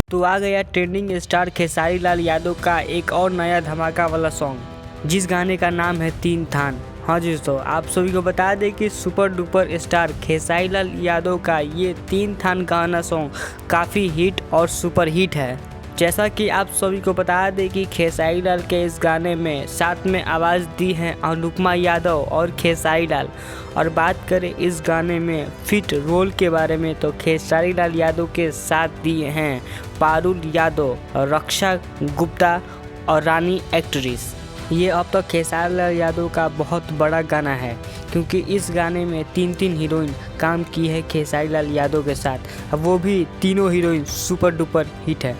तो आ गया trending star Khesari Lal Yadav का एक और नया धमाका वाला सॉन्ग, जिस गाने का नाम है तीन थान। हाँ जी दोस्तों, आप सभी को बता दें कि super duper star Khesari Lal Yadav का ये तीन थान गाना सॉन्ग काफ़ी हिट और सुपर हिट है। जैसा कि आप सभी को बता दें कि खेसारी लाल के इस गाने में साथ में आवाज़ दी है अनुपमा यादव और खेसारी लाल। और बात करें इस गाने में फिट रोल के बारे में, तो खेसारी लाल यादव के साथ दिए हैं पारुल यादव, रक्षा गुप्ता और रानी एक्ट्रेस। ये अब तक खेसारी लाल यादव का बहुत बड़ा गाना है, क्योंकि इस गाने में तीन हीरोइन काम की है खेसारी लाल यादव के साथ। वो भी तीनों हीरोइन सुपर डुपर हिट है।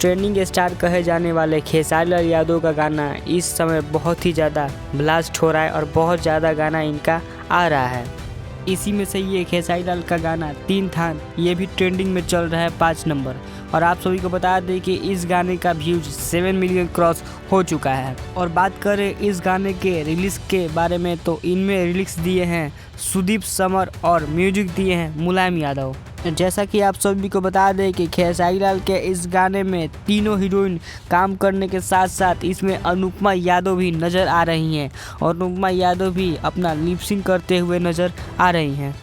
ट्रेंडिंग स्टार कहे जाने वाले खेसारी लाल यादव का गाना इस समय बहुत ही ज़्यादा ब्लास्ट हो रहा है और बहुत ज़्यादा गाना इनका आ रहा है। इसी में से ये खेसारी लाल का गाना तीन थान ये भी ट्रेंडिंग में चल रहा है 5 नंबर। और आप सभी को बता दें कि इस गाने का व्यूज 7 मिलियन क्रॉस हो चुका है। और बात करें इस गाने के रिलीज़ के बारे में, तो इनमें रिलीज दिए हैं सुदीप समर और म्यूजिक दिए हैं मुलायम यादव। जैसा कि आप सभी को बता दें कि खेसारी लाल के इस गाने में तीनों हीरोइन काम करने के साथ साथ इसमें अनुपमा यादव भी नज़र आ रही हैं और अनुपमा यादव भी अपना लिपसिंग करते हुए नज़र आ रही हैं।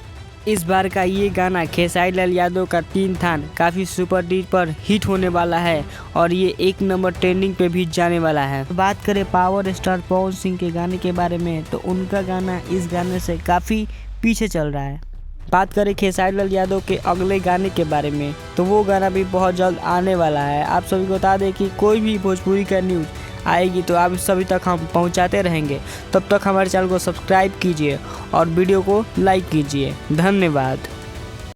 इस बार का ये गाना खेसारी लाल यादव का तीन थान काफ़ी सुपर डुपर हिट होने वाला है और ये 1 नंबर ट्रेंडिंग पे भी जाने वाला है। बात करें पावर स्टार पवन सिंह के गाने के बारे में, तो उनका गाना इस गाने से काफ़ी पीछे चल रहा है। बात करें खेसारी लाल यादव के अगले गाने के बारे में, तो वो गाना भी बहुत जल्द आने वाला है। आप सभी को बता दें कि कोई भी भोजपुरी का न्यूज़ आएगी तो आप सभी तक हम पहुंचाते रहेंगे। तब तक हमारे चैनल को सब्सक्राइब कीजिए और वीडियो को लाइक कीजिए। धन्यवाद।